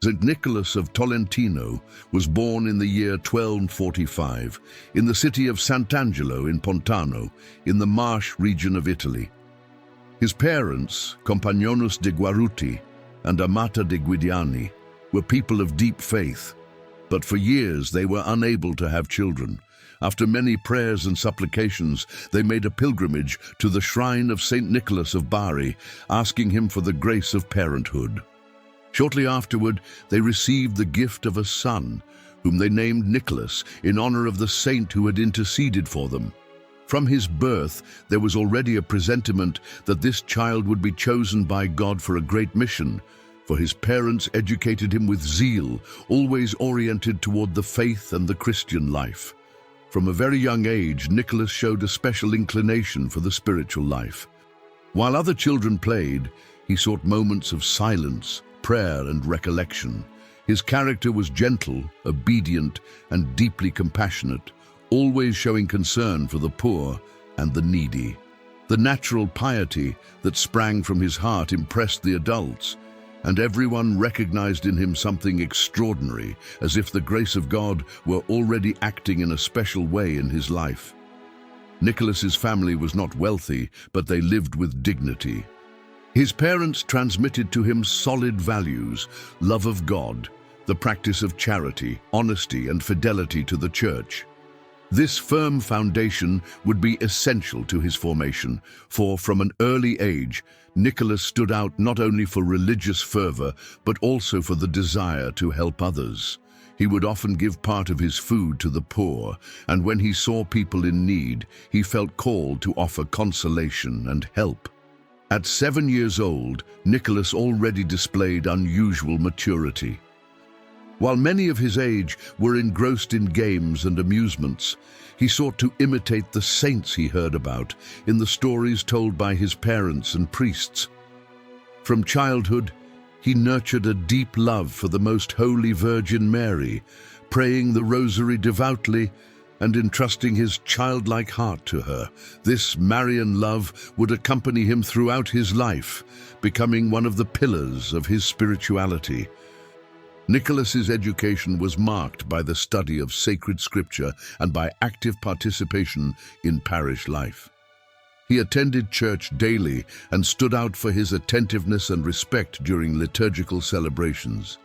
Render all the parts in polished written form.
Saint Nicholas of Tolentino was born in the year 1245 in the city of Sant'Angelo in Pontano, in the Marche region of Italy. His parents, Compagnonos de Guaruti and Amata de Guidiani, were people of deep faith, but for years they were unable to have children. After many prayers and supplications, they made a pilgrimage to the shrine of Saint Nicholas of Bari, asking him for the grace of parenthood. Shortly afterward, they received the gift of a son, whom they named Nicholas in honor of the saint who had interceded for them. From his birth, there was already a presentiment that this child would be chosen by God for a great mission, for his parents educated him with zeal, always oriented toward the faith and the Christian life. From a very young age, Nicholas showed a special inclination for the spiritual life. While other children played, he sought moments of silence, prayer, and recollection. His character was gentle, obedient, and deeply compassionate, always showing concern for the poor and the needy. The natural piety that sprang from his heart impressed the adults, and everyone recognized in him something extraordinary, as if the grace of God were already acting in a special way in his life. Nicholas's family was not wealthy, but they lived with dignity. His parents transmitted to him solid values: love of God, the practice of charity, honesty, and fidelity to the church. This firm foundation would be essential to his formation, for from an early age, Nicholas stood out not only for religious fervor, but also for the desire to help others. He would often give part of his food to the poor, and when he saw people in need, he felt called to offer consolation and help. At 7 years old, Nicholas already displayed unusual maturity. While many of his age were engrossed in games and amusements, he sought to imitate the saints he heard about in the stories told by his parents and priests. From childhood, he nurtured a deep love for the Most Holy Virgin Mary, praying the Rosary devoutly and entrusting his childlike heart to her. This Marian love would accompany him throughout his life, becoming one of the pillars of his spirituality. Nicholas's education was marked by the study of sacred scripture and by active participation in parish life. He attended church daily and stood out for his attentiveness and respect during liturgical celebrations.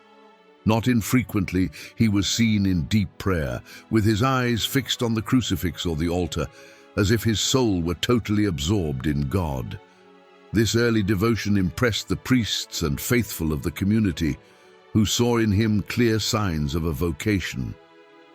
Not infrequently, he was seen in deep prayer, with his eyes fixed on the crucifix or the altar, as if his soul were totally absorbed in God. This early devotion impressed the priests and faithful of the community, who saw in him clear signs of a vocation.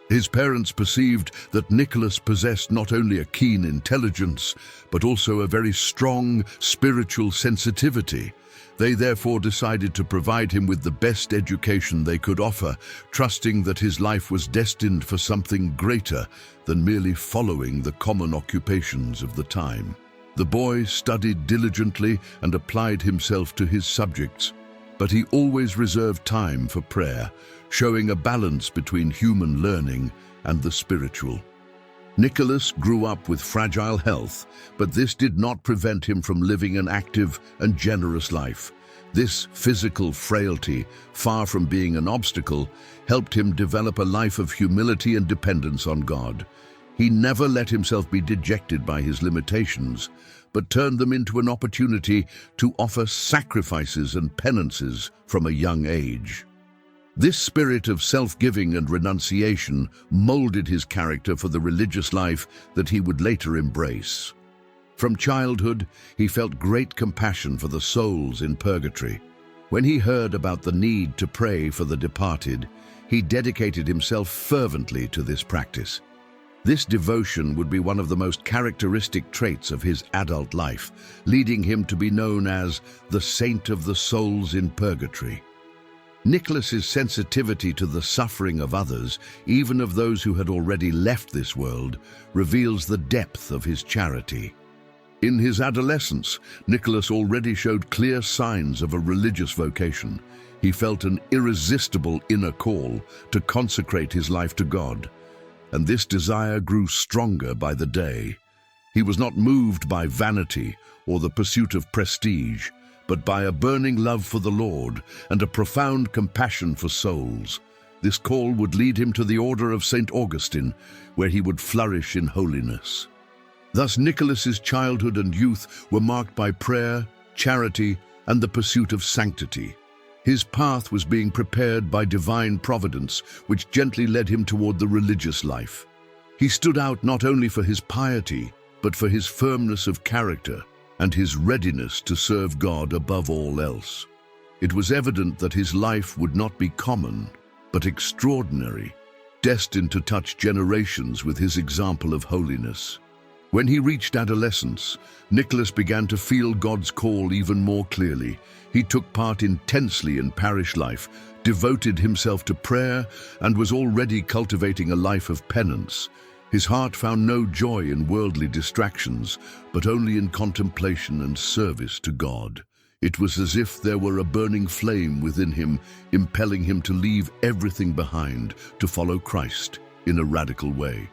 His parents perceived that Nicholas possessed not only a keen intelligence, but also a very strong spiritual sensitivity. They therefore decided to provide him with the best education they could offer, trusting that his life was destined for something greater than merely following the common occupations of the time. The boy studied diligently and applied himself to his subjects, but he always reserved time for prayer, showing a balance between human learning and the spiritual. Nicholas grew up with fragile health, but this did not prevent him from living an active and generous life. This physical frailty, far from being an obstacle, helped him develop a life of humility and dependence on God. He never let himself be dejected by his limitations, but turned them into an opportunity to offer sacrifices and penances from a young age. This spirit of self-giving and renunciation molded his character for the religious life that he would later embrace. From childhood, he felt great compassion for the souls in purgatory. When he heard about the need to pray for the departed, he dedicated himself fervently to this practice. This devotion would be one of the most characteristic traits of his adult life, leading him to be known as the Saint of the Souls in Purgatory. Nicholas's sensitivity to the suffering of others, even of those who had already left this world, reveals the depth of his charity. In his adolescence, Nicholas already showed clear signs of a religious vocation. He felt an irresistible inner call to consecrate his life to God, and this desire grew stronger by the day. He was not moved by vanity or the pursuit of prestige, but by a burning love for the Lord and a profound compassion for souls. This call would lead him to the order of St. Augustine, where he would flourish in holiness. Thus Nicholas's childhood and youth were marked by prayer, charity, and the pursuit of sanctity. His path was being prepared by divine providence, which gently led him toward the religious life. He stood out not only for his piety, but for his firmness of character and his readiness to serve God above all else. It was evident that his life would not be common, but extraordinary, destined to touch generations with his example of holiness. When he reached adolescence, Nicholas began to feel God's call even more clearly. He took part intensely in parish life, devoted himself to prayer, and was already cultivating a life of penance. His heart found no joy in worldly distractions, but only in contemplation and service to God. It was as if there were a burning flame within him, impelling him to leave everything behind to follow Christ in a radical way.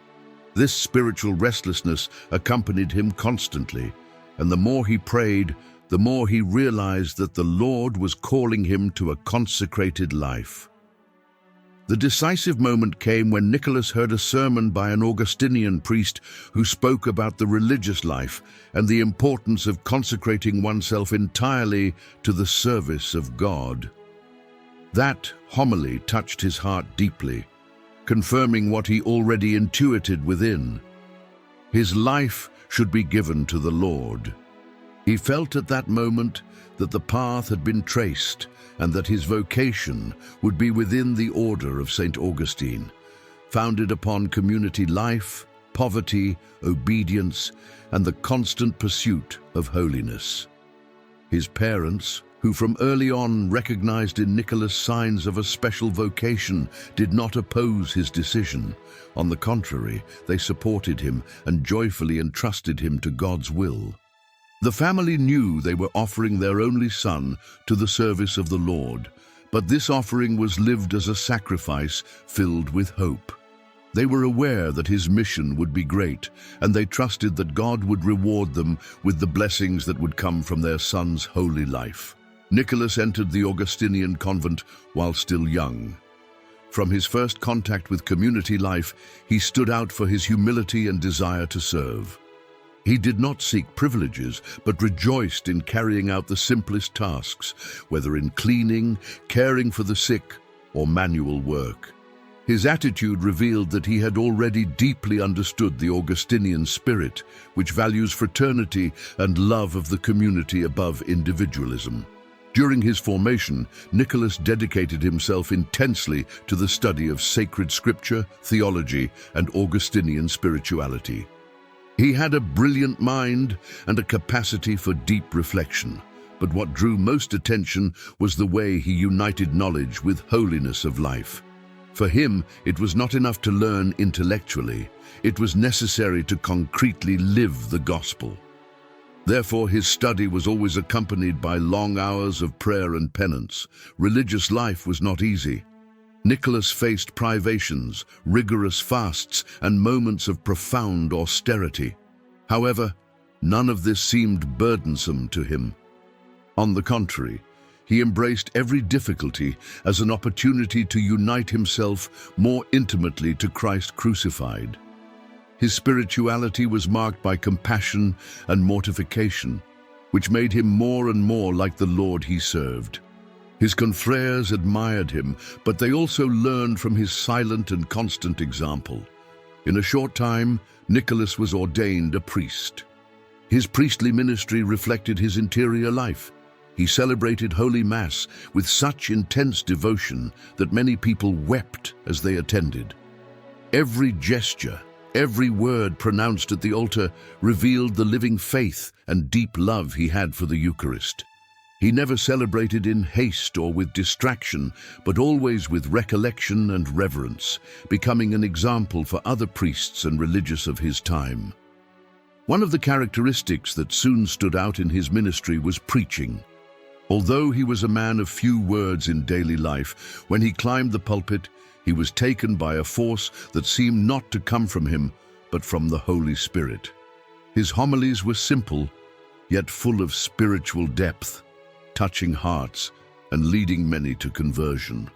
This spiritual restlessness accompanied him constantly, and the more he prayed, the more he realized that the Lord was calling him to a consecrated life. The decisive moment came when Nicholas heard a sermon by an Augustinian priest who spoke about the religious life and the importance of consecrating oneself entirely to the service of God. That homily touched his heart deeply, confirming what he already intuited within. His life should be given to the Lord. He felt at that moment that the path had been traced and that his vocation would be within the order of St. Augustine, founded upon community life, poverty, obedience, and the constant pursuit of holiness. His parents, who from early on recognized in Nicholas signs of a special vocation, did not oppose his decision. On the contrary, they supported him and joyfully entrusted him to God's will. The family knew they were offering their only son to the service of the Lord, but this offering was lived as a sacrifice filled with hope. They were aware that his mission would be great, and they trusted that God would reward them with the blessings that would come from their son's holy life. Nicholas entered the Augustinian convent while still young. From his first contact with community life, he stood out for his humility and desire to serve. He did not seek privileges, but rejoiced in carrying out the simplest tasks, whether in cleaning, caring for the sick, or manual work. His attitude revealed that he had already deeply understood the Augustinian spirit, which values fraternity and love of the community above individualism. During his formation, Nicholas dedicated himself intensely to the study of sacred scripture, theology, and Augustinian spirituality. He had a brilliant mind and a capacity for deep reflection, but what drew most attention was the way he united knowledge with holiness of life. For him, it was not enough to learn intellectually, it was necessary to concretely live the gospel. Therefore, his study was always accompanied by long hours of prayer and penance. Religious life was not easy. Nicholas faced privations, rigorous fasts, and moments of profound austerity. However, none of this seemed burdensome to him. On the contrary, he embraced every difficulty as an opportunity to unite himself more intimately to Christ crucified. His spirituality was marked by compassion and mortification, which made him more and more like the Lord he served. His confreres admired him, but they also learned from his silent and constant example. In a short time, Nicholas was ordained a priest. His priestly ministry reflected his interior life. He celebrated Holy Mass with such intense devotion that many people wept as they attended. Every gesture, every word pronounced at the altar revealed the living faith and deep love he had for the Eucharist. He never celebrated in haste or with distraction, but always with recollection and reverence, becoming an example for other priests and religious of his time. One of the characteristics that soon stood out in his ministry was preaching. Although he was a man of few words in daily life, when he climbed the pulpit, he was taken by a force that seemed not to come from him, but from the Holy Spirit. His homilies were simple, yet full of spiritual depth. touching hearts and leading many to conversion.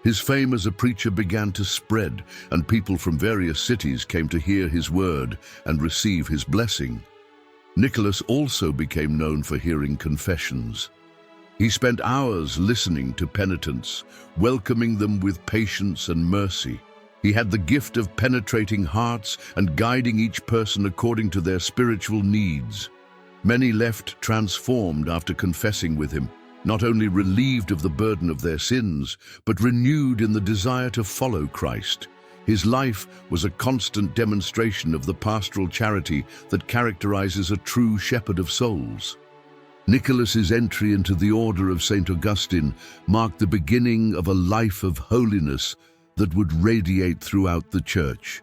His fame as a preacher began to spread, and people from various cities came to hear his word and receive his blessing. Nicholas also became known for hearing confessions. He spent hours listening to penitents, welcoming them with patience and mercy. He had the gift of penetrating hearts and guiding each person according to their spiritual needs. Many left transformed after confessing with him, not only relieved of the burden of their sins, but renewed in the desire to follow Christ. His life was a constant demonstration of the pastoral charity that characterizes a true shepherd of souls. Nicholas's entry into the order of Saint Augustine marked the beginning of a life of holiness that would radiate throughout the Church.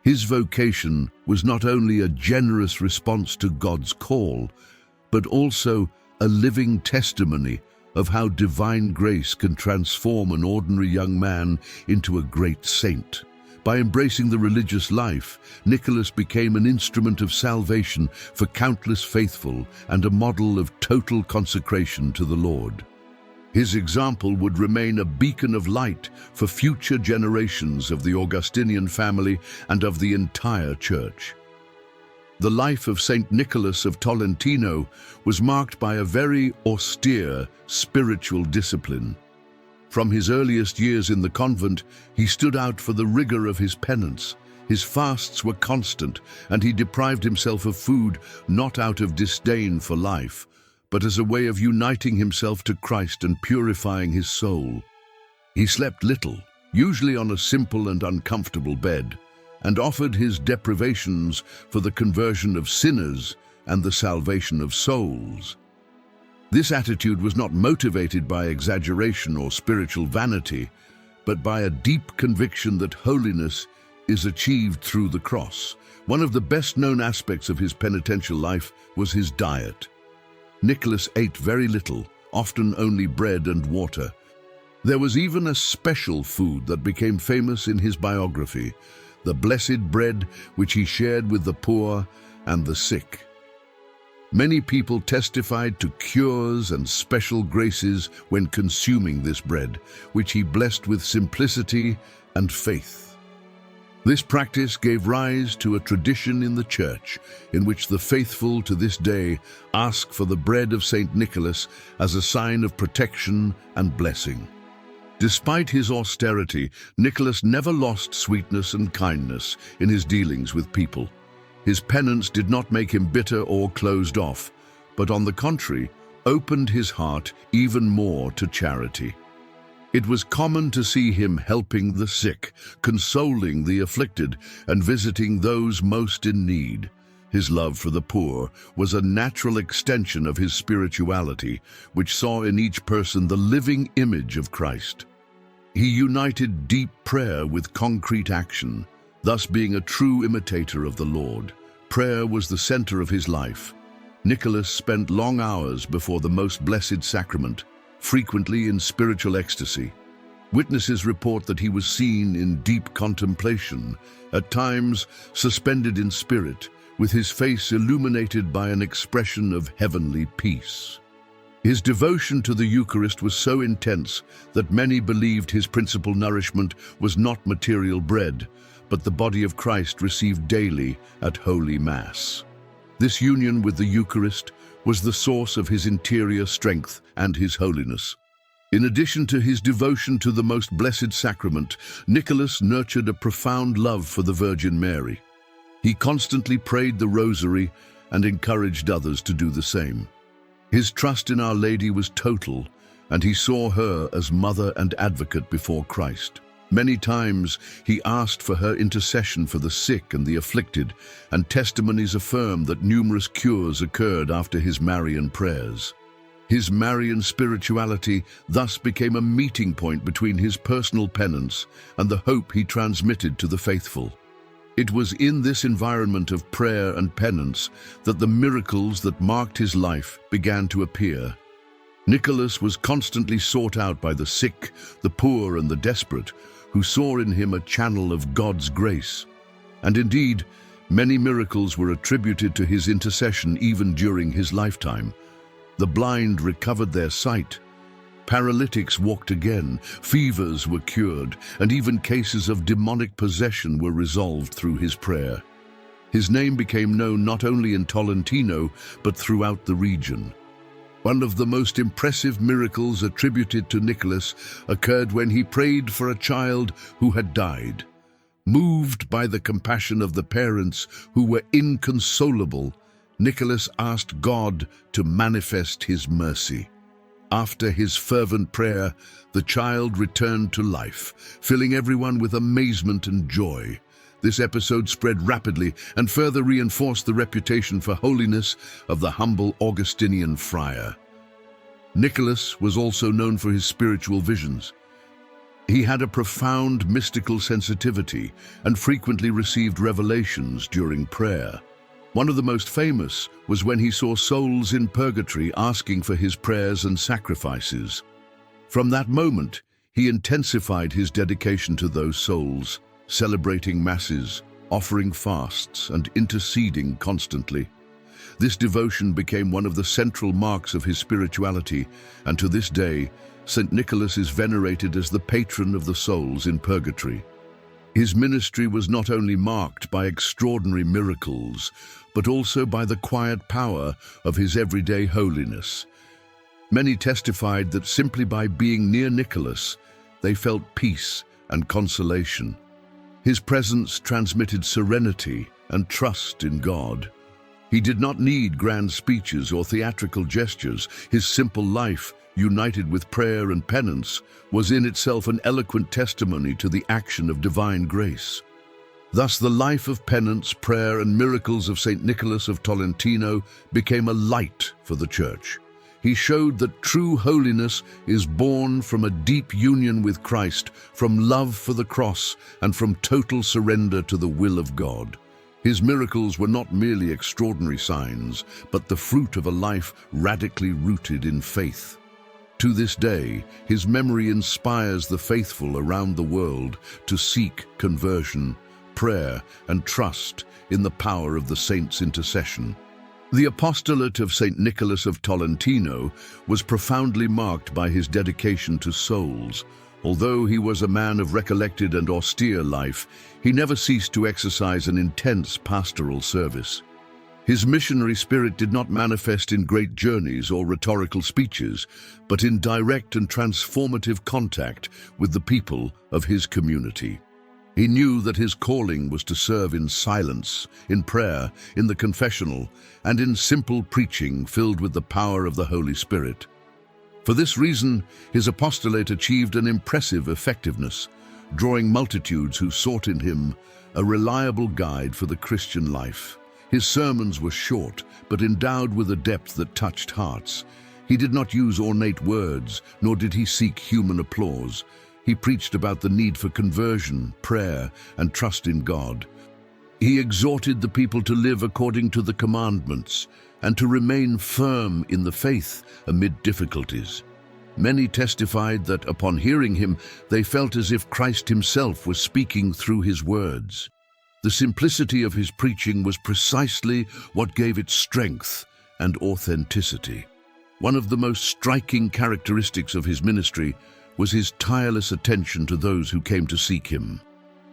His vocation was not only a generous response to God's call, but also a living testimony of how divine grace can transform an ordinary young man into a great saint. By embracing the religious life, Nicholas became an instrument of salvation for countless faithful and a model of total consecration to the Lord. His example would remain a beacon of light for future generations of the Augustinian family and of the entire Church. The life of Saint Nicholas of Tolentino was marked by a very austere spiritual discipline. From his earliest years in the convent, he stood out for the rigor of his penance. His fasts were constant, and he deprived himself of food not out of disdain for life, but as a way of uniting himself to Christ and purifying his soul. He slept little, usually on a simple and uncomfortable bed, and offered his deprivations for the conversion of sinners and the salvation of souls. This attitude was not motivated by exaggeration or spiritual vanity, but by a deep conviction that holiness is achieved through the cross. One of the best-known aspects of his penitential life was his diet. Nicholas ate very little, often only bread and water. There was even a special food that became famous in his biography, the blessed bread which he shared with the poor and the sick. Many people testified to cures and special graces when consuming this bread, which he blessed with simplicity and faith. This practice gave rise to a tradition in the Church in which the faithful to this day ask for the bread of Saint Nicholas as a sign of protection and blessing. Despite his austerity, Nicholas never lost sweetness and kindness in his dealings with people. His penance did not make him bitter or closed off, but on the contrary, opened his heart even more to charity. It was common to see him helping the sick, consoling the afflicted, and visiting those most in need. His love for the poor was a natural extension of his spirituality, which saw in each person the living image of Christ. He united deep prayer with concrete action, thus being a true imitator of the Lord. Prayer was the center of his life. Nicholas spent long hours before the Most Blessed Sacrament, frequently in spiritual ecstasy. Witnesses report that he was seen in deep contemplation, at times suspended in spirit, with his face illuminated by an expression of heavenly peace. His devotion to the Eucharist was so intense that many believed his principal nourishment was not material bread, but the body of Christ received daily at Holy Mass. This union with the Eucharist was the source of his interior strength and his holiness. In addition to his devotion to the Most Blessed Sacrament, Nicholas nurtured a profound love for the Virgin Mary. He constantly prayed the Rosary and encouraged others to do the same. His trust in Our Lady was total, and he saw her as mother and advocate before Christ. Many times he asked for her intercession for the sick and the afflicted, and testimonies affirm that numerous cures occurred after his Marian prayers. His Marian spirituality thus became a meeting point between his personal penance and the hope he transmitted to the faithful. It was in this environment of prayer and penance that the miracles that marked his life began to appear. Nicholas was constantly sought out by the sick, the poor, and the desperate, who saw in him a channel of God's grace. And indeed, many miracles were attributed to his intercession even during his lifetime. The blind recovered their sight. Paralytics walked again, fevers were cured, and even cases of demonic possession were resolved through his prayer. His name became known not only in Tolentino, but throughout the region. One of the most impressive miracles attributed to Nicholas occurred when he prayed for a child who had died. Moved by the compassion of the parents who were inconsolable, Nicholas asked God to manifest his mercy. After his fervent prayer, the child returned to life, filling everyone with amazement and joy. This episode spread rapidly and further reinforced the reputation for holiness of the humble Augustinian friar. Nicholas was also known for his spiritual visions. He had a profound mystical sensitivity and frequently received revelations during prayer. One of the most famous was when he saw souls in purgatory asking for his prayers and sacrifices. From that moment, he intensified his dedication to those souls, celebrating masses, offering fasts, and interceding constantly. This devotion became one of the central marks of his spirituality, and to this day, Saint Nicholas is venerated as the patron of the souls in purgatory. His ministry was not only marked by extraordinary miracles, but also by the quiet power of his everyday holiness. Many testified that simply by being near Nicholas, they felt peace and consolation. His presence transmitted serenity and trust in God. He did not need grand speeches or theatrical gestures. His simple life, united with prayer and penance, was in itself an eloquent testimony to the action of divine grace. Thus, the life of penance, prayer, and miracles of Saint Nicholas of Tolentino became a light for the Church. He showed that true holiness is born from a deep union with Christ, from love for the cross, and from total surrender to the will of God. His miracles were not merely extraordinary signs, but the fruit of a life radically rooted in faith. To this day, his memory inspires the faithful around the world to seek conversion, prayer, and trust in the power of the saints' intercession. The apostolate of Saint Nicholas of Tolentino was profoundly marked by his dedication to souls. Although he was a man of recollected and austere life, he never ceased to exercise an intense pastoral service. His missionary spirit did not manifest in great journeys or rhetorical speeches, but in direct and transformative contact with the people of his community. He knew that his calling was to serve in silence, in prayer, in the confessional, and in simple preaching filled with the power of the Holy Spirit. For this reason, his apostolate achieved an impressive effectiveness, drawing multitudes who sought in him a reliable guide for the Christian life. His sermons were short, but endowed with a depth that touched hearts. He did not use ornate words, nor did he seek human applause. He preached about the need for conversion, prayer, and trust in God. He exhorted the people to live according to the commandments and to remain firm in the faith amid difficulties. Many testified that upon hearing him, they felt as if Christ himself was speaking through his words. The simplicity of his preaching was precisely what gave it strength and authenticity. One of the most striking characteristics of his ministry was his tireless attention to those who came to seek him.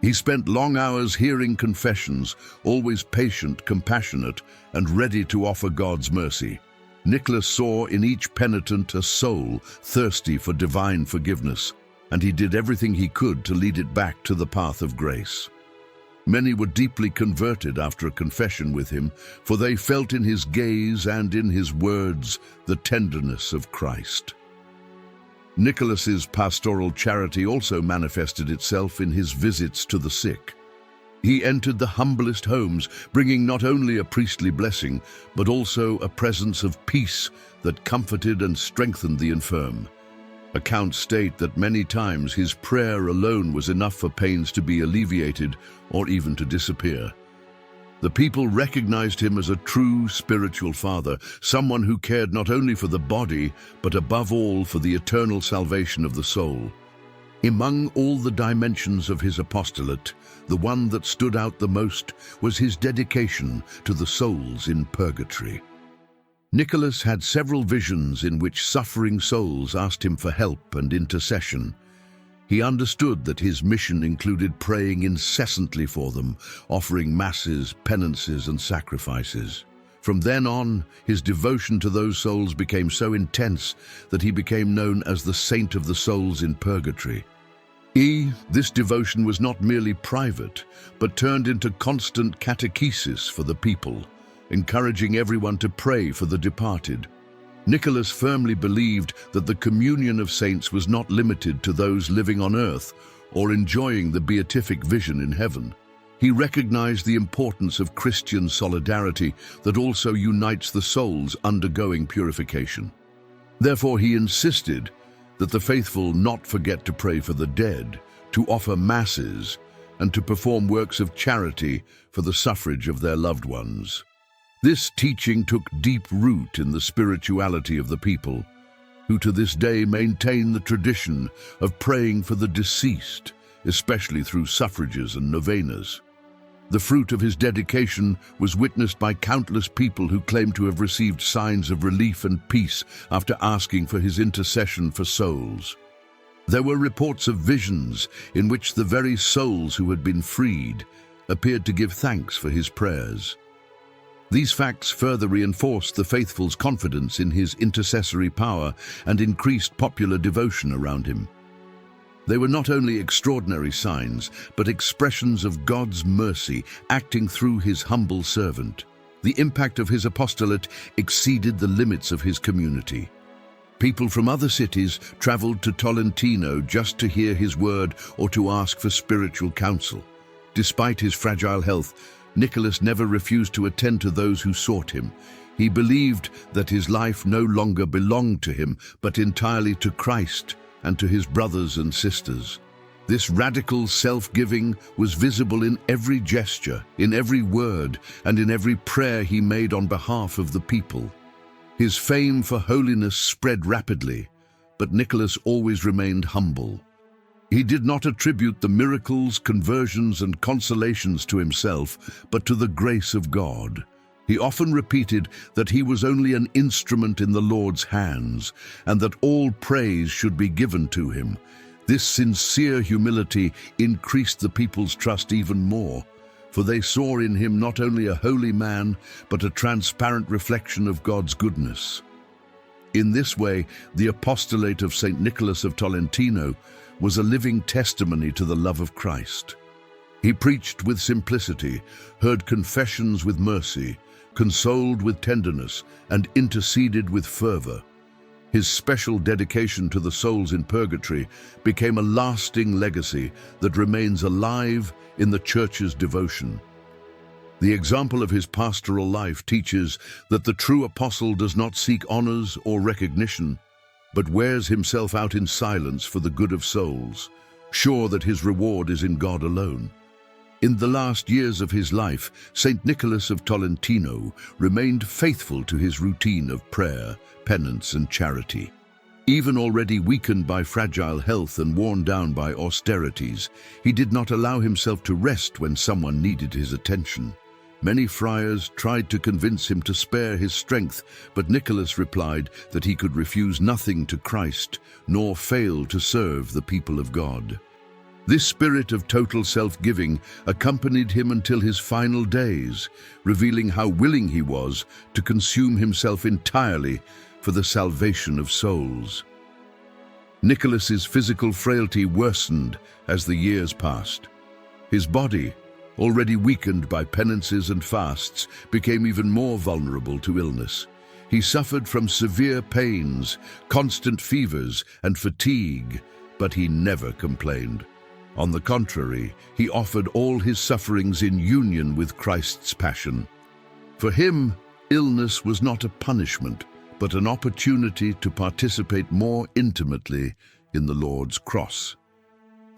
He spent long hours hearing confessions, always patient, compassionate, and ready to offer God's mercy. Nicholas saw in each penitent a soul thirsty for divine forgiveness, and he did everything he could to lead it back to the path of grace. Many were deeply converted after a confession with him, for they felt in his gaze and in his words the tenderness of Christ. Nicholas's pastoral charity also manifested itself in his visits to the sick. He entered the humblest homes, bringing not only a priestly blessing, but also a presence of peace that comforted and strengthened the infirm. Accounts state that many times his prayer alone was enough for pains to be alleviated or even to disappear. The people recognized him as a true spiritual father, someone who cared not only for the body, but above all for the eternal salvation of the soul. Among all the dimensions of his apostolate, the one that stood out the most was his dedication to the souls in purgatory. Nicholas had several visions in which suffering souls asked him for help and intercession. He understood that his mission included praying incessantly for them, offering masses, penances, and sacrifices. From then on, his devotion to those souls became so intense that he became known as the Saint of the Souls in Purgatory. This devotion was not merely private, but turned into constant catechesis for the people, encouraging everyone to pray for the departed. Nicholas firmly believed that the communion of saints was not limited to those living on earth or enjoying the beatific vision in heaven. He recognized the importance of Christian solidarity that also unites the souls undergoing purification. Therefore, he insisted that the faithful not forget to pray for the dead, to offer masses, and to perform works of charity for the suffrage of their loved ones. This teaching took deep root in the spirituality of the people, who to this day maintain the tradition of praying for the deceased, especially through suffrages and novenas. The fruit of his dedication was witnessed by countless people who claimed to have received signs of relief and peace after asking for his intercession for souls. There were reports of visions in which the very souls who had been freed appeared to give thanks for his prayers. These facts further reinforced the faithful's confidence in his intercessory power and increased popular devotion around him. They were not only extraordinary signs, but expressions of God's mercy acting through his humble servant. The impact of his apostolate exceeded the limits of his community. People from other cities traveled to Tolentino just to hear his word or to ask for spiritual counsel. Despite his fragile health, Nicholas never refused to attend to those who sought him. He believed that his life no longer belonged to him, but entirely to Christ and to his brothers and sisters. This radical self-giving was visible in every gesture, in every word, and in every prayer he made on behalf of the people. His fame for holiness spread rapidly, but Nicholas always remained humble. He did not attribute the miracles, conversions, and consolations to himself, but to the grace of God. He often repeated that he was only an instrument in the Lord's hands, and that all praise should be given to him. This sincere humility increased the people's trust even more, for they saw in him not only a holy man, but a transparent reflection of God's goodness. In this way, the apostolate of Saint Nicholas of Tolentino was a living testimony to the love of Christ. He preached with simplicity, heard confessions with mercy, consoled with tenderness, and interceded with fervor. His special dedication to the souls in purgatory became a lasting legacy that remains alive in the Church's devotion. The example of his pastoral life teaches that the true apostle does not seek honors or recognition, but wears himself out in silence for the good of souls, sure that his reward is in God alone. In the last years of his life, Saint Nicholas of Tolentino remained faithful to his routine of prayer, penance, and charity. Even already weakened by fragile health and worn down by austerities, he did not allow himself to rest when someone needed his attention. Many friars tried to convince him to spare his strength, but Nicholas replied that he could refuse nothing to Christ, nor fail to serve the people of God. This spirit of total self-giving accompanied him until his final days, revealing how willing he was to consume himself entirely for the salvation of souls. Nicholas's physical frailty worsened as the years passed. His body, already weakened by penances and fasts, became even more vulnerable to illness. He suffered from severe pains, constant fevers, and fatigue, but he never complained. On the contrary, he offered all his sufferings in union with Christ's passion. For him, illness was not a punishment, but an opportunity to participate more intimately in the Lord's cross.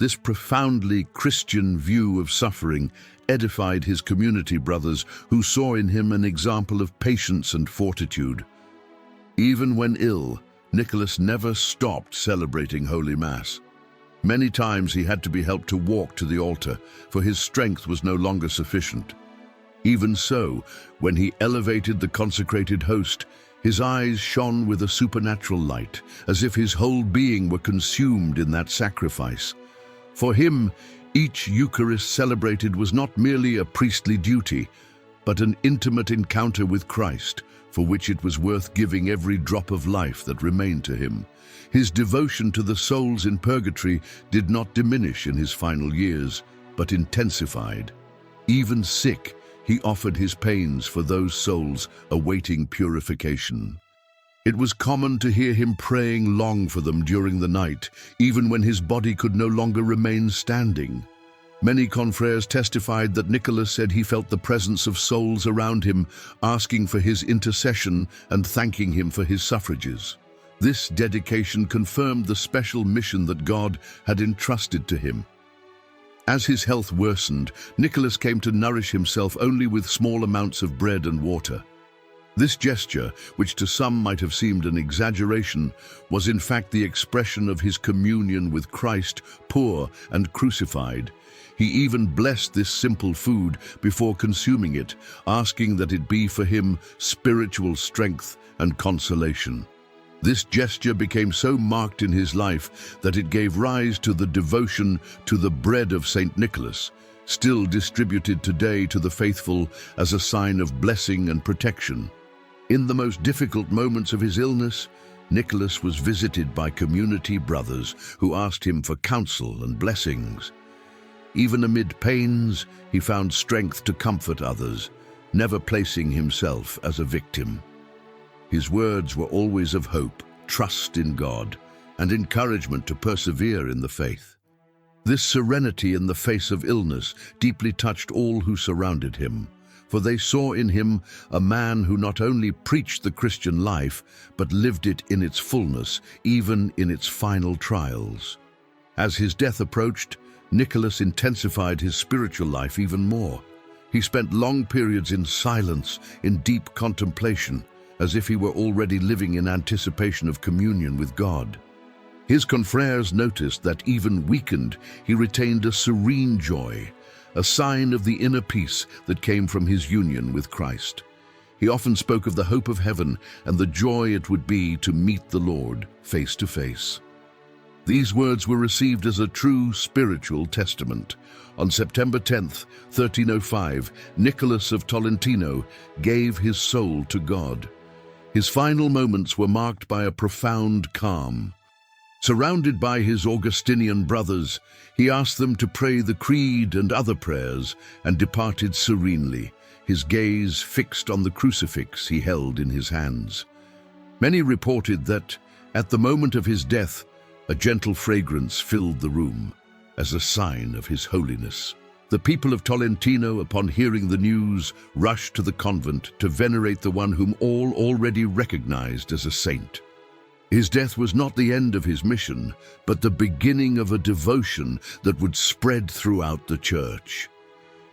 This profoundly Christian view of suffering edified his community brothers, who saw in him an example of patience and fortitude. Even when ill, Nicholas never stopped celebrating Holy Mass. Many times he had to be helped to walk to the altar, for his strength was no longer sufficient. Even so, when he elevated the consecrated host, His eyes shone with a supernatural light, as if his whole being were consumed in that sacrifice. For him, each Eucharist celebrated was not merely a priestly duty, but an intimate encounter with Christ, for which it was worth giving every drop of life that remained to him. His devotion to the souls in purgatory did not diminish in his final years, but intensified. Even sick, he offered his pains for those souls awaiting purification. It was common to hear him praying long for them during the night, even when his body could no longer remain standing. Many confreres testified that Nicholas said he felt the presence of souls around him, asking for his intercession and thanking him for his suffrages. This dedication confirmed the special mission that God had entrusted to him. As his health worsened, Nicholas came to nourish himself only with small amounts of bread and water. This gesture, which to some might have seemed an exaggeration, was in fact the expression of his communion with Christ, poor and crucified. He even blessed this simple food before consuming it, asking that it be for him spiritual strength and consolation. This gesture became so marked in his life that it gave rise to the devotion to the bread of Saint Nicholas, still distributed today to the faithful as a sign of blessing and protection. In the most difficult moments of his illness, Nicholas was visited by community brothers who asked him for counsel and blessings. Even amid pains, he found strength to comfort others, never placing himself as a victim. His words were always of hope, trust in God, and encouragement to persevere in the faith. This serenity in the face of illness deeply touched all who surrounded him, for they saw in him a man who not only preached the Christian life, but lived it in its fullness, even in its final trials. As his death approached, Nicholas intensified his spiritual life even more. He spent long periods in silence, in deep contemplation, as if he were already living in anticipation of communion with God. His confreres noticed that even weakened, he retained a serene joy, a sign of the inner peace that came from his union with Christ. He often spoke of the hope of heaven and the joy it would be to meet the Lord face to face. These words were received as a true spiritual testament. On September 10th, 1305, Nicholas of Tolentino gave his soul to God. His final moments were marked by a profound calm. Surrounded by his Augustinian brothers, he asked them to pray the Creed and other prayers and departed serenely, his gaze fixed on the crucifix he held in his hands. Many reported that, at the moment of his death, a gentle fragrance filled the room, as a sign of his holiness. The people of Tolentino, upon hearing the news, rushed to the convent to venerate the one whom all already recognized as a saint. His death was not the end of his mission, but the beginning of a devotion that would spread throughout the church.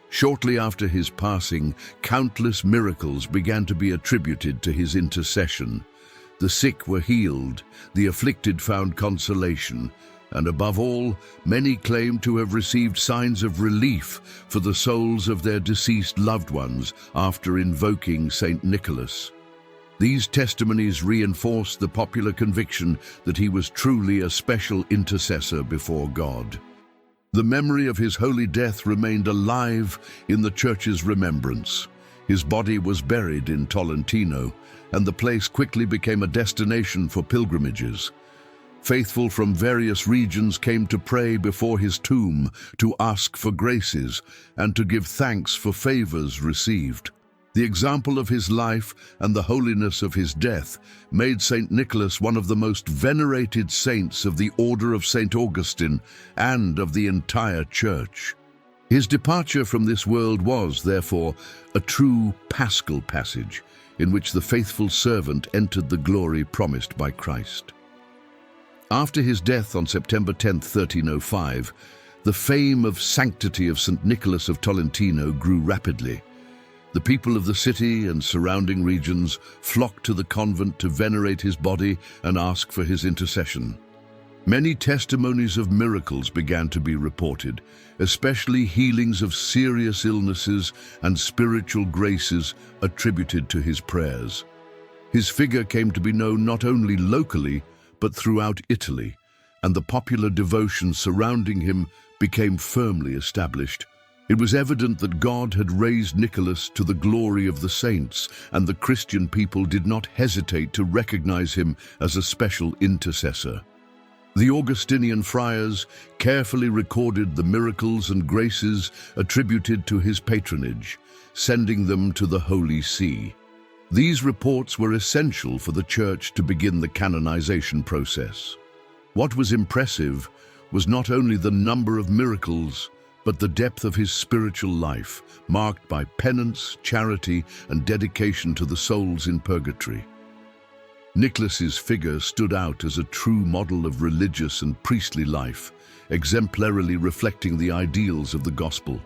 Shortly after his passing, countless miracles began to be attributed to his intercession. The sick were healed, the afflicted found consolation, and above all, many claimed to have received signs of relief for the souls of their deceased loved ones after invoking Saint Nicholas. These testimonies reinforced the popular conviction that he was truly a special intercessor before God. The memory of his holy death remained alive in the Church's remembrance. His body was buried in Tolentino, and the place quickly became a destination for pilgrimages. Faithful from various regions came to pray before his tomb, to ask for graces, and to give thanks for favors received. The example of his life and the holiness of his death made Saint Nicholas one of the most venerated saints of the order of Saint Augustine and of the entire Church. His departure from this world was, therefore, a true paschal passage in which the faithful servant entered the glory promised by Christ. After his death on September 10, 1305, the fame of sanctity of Saint Nicholas of Tolentino grew rapidly. The people of the city and surrounding regions flocked to the convent to venerate his body and ask for his intercession. Many testimonies of miracles began to be reported, especially healings of serious illnesses and spiritual graces attributed to his prayers. His figure came to be known not only locally, but throughout Italy, and the popular devotion surrounding him became firmly established. It was evident that God had raised Nicholas to the glory of the saints, and the Christian people did not hesitate to recognize him as a special intercessor. The Augustinian friars carefully recorded the miracles and graces attributed to his patronage, sending them to the Holy See. These reports were essential for the Church to begin the canonization process. What was impressive was not only the number of miracles, but the depth of his spiritual life, marked by penance, charity, and dedication to the souls in purgatory. Nicholas's figure stood out as a true model of religious and priestly life, exemplarily reflecting the ideals of the gospel.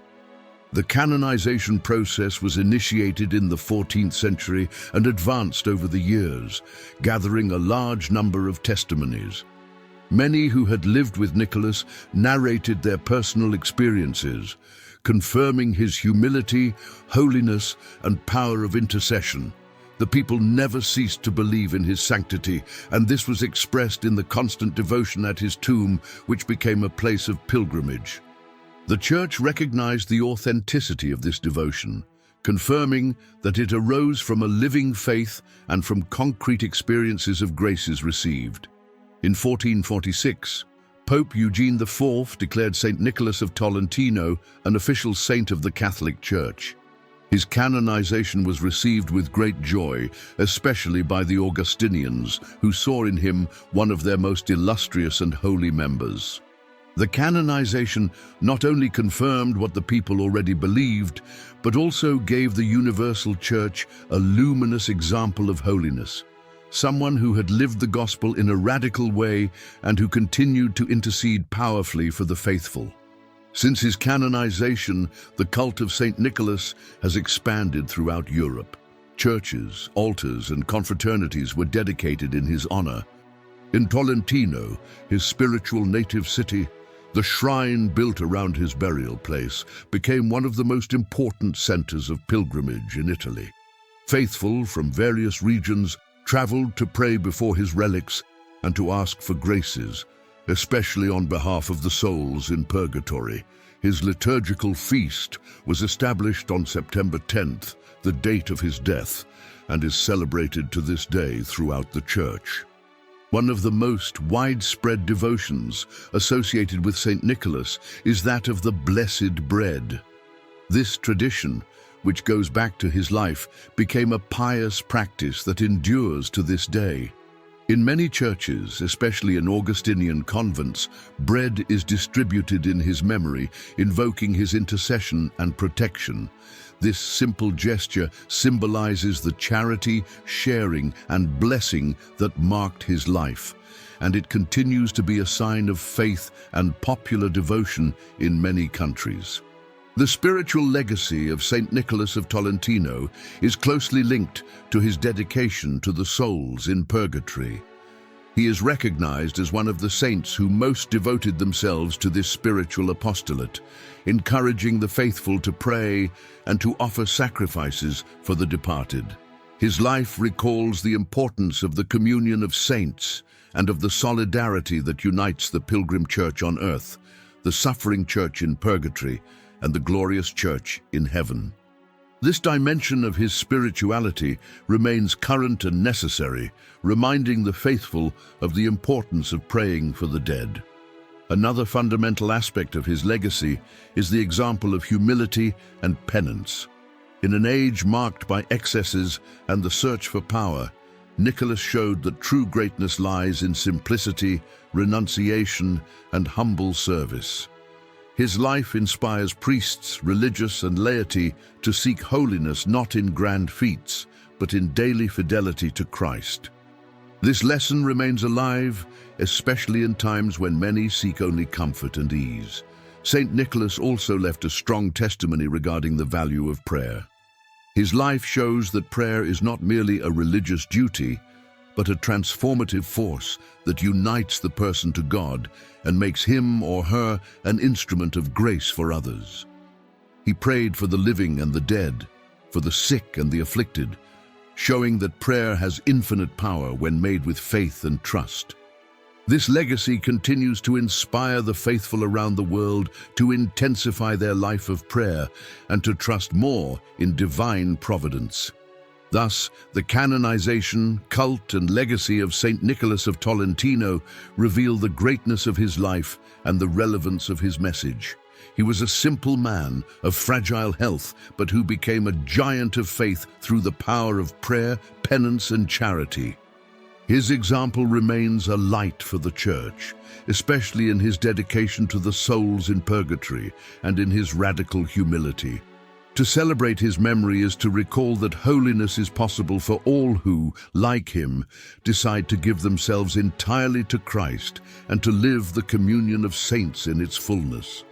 The canonization process was initiated in the 14th century and advanced over the years, gathering a large number of testimonies. Many who had lived with Nicholas narrated their personal experiences, confirming his humility, holiness, and power of intercession. The people never ceased to believe in his sanctity, and this was expressed in the constant devotion at his tomb, which became a place of pilgrimage. The Church recognized the authenticity of this devotion, confirming that it arose from a living faith and from concrete experiences of graces received. In 1446, Pope Eugene IV declared Saint Nicholas of Tolentino an official saint of the Catholic Church. His canonization was received with great joy, especially by the Augustinians, who saw in him one of their most illustrious and holy members. The canonization not only confirmed what the people already believed, but also gave the universal Church a luminous example of holiness, someone who had lived the gospel in a radical way and who continued to intercede powerfully for the faithful. Since his canonization, the cult of Saint Nicholas has expanded throughout Europe. Churches, altars, and confraternities were dedicated in his honor. In Tolentino, his spiritual native city, the shrine built around his burial place became one of the most important centers of pilgrimage in Italy. Faithful from various regions traveled to pray before his relics and to ask for graces, especially on behalf of the souls in purgatory. His liturgical feast was established on September 10th, the date of his death, and is celebrated to this day throughout the Church. One of the most widespread devotions associated with Saint Nicholas is that of the Blessed Bread. This tradition, which goes back to his life, became a pious practice that endures to this day. In many churches, especially in Augustinian convents, bread is distributed in his memory, invoking his intercession and protection. This simple gesture symbolizes the charity, sharing, and blessing that marked his life, and it continues to be a sign of faith and popular devotion in many countries. The spiritual legacy of Saint Nicholas of Tolentino is closely linked to his dedication to the souls in purgatory. He is recognized as one of the saints who most devoted themselves to this spiritual apostolate, encouraging the faithful to pray and to offer sacrifices for the departed. His life recalls the importance of the communion of saints and of the solidarity that unites the pilgrim church on earth, the suffering church in purgatory, and the glorious church in heaven. This dimension of his spirituality remains current and necessary, reminding the faithful of the importance of praying for the dead. Another fundamental aspect of his legacy is the example of humility and penance. In an age marked by excesses and the search for power, Nicholas showed that true greatness lies in simplicity, renunciation, and humble service. His life inspires priests, religious, and laity to seek holiness not in grand feats, but in daily fidelity to Christ. This lesson remains alive, especially in times when many seek only comfort and ease. Saint Nicholas also left a strong testimony regarding the value of prayer. His life shows that prayer is not merely a religious duty, but a transformative force that unites the person to God and makes him or her an instrument of grace for others. He prayed for the living and the dead, for the sick and the afflicted, showing that prayer has infinite power when made with faith and trust. This legacy continues to inspire the faithful around the world to intensify their life of prayer and to trust more in divine providence. Thus, the canonization, cult, and legacy of Saint Nicholas of Tolentino reveal the greatness of his life and the relevance of his message. He was a simple man of fragile health, but who became a giant of faith through the power of prayer, penance, and charity. His example remains a light for the Church, especially in his dedication to the souls in purgatory and in his radical humility. To celebrate his memory is to recall that holiness is possible for all who, like him, decide to give themselves entirely to Christ and to live the communion of saints in its fullness.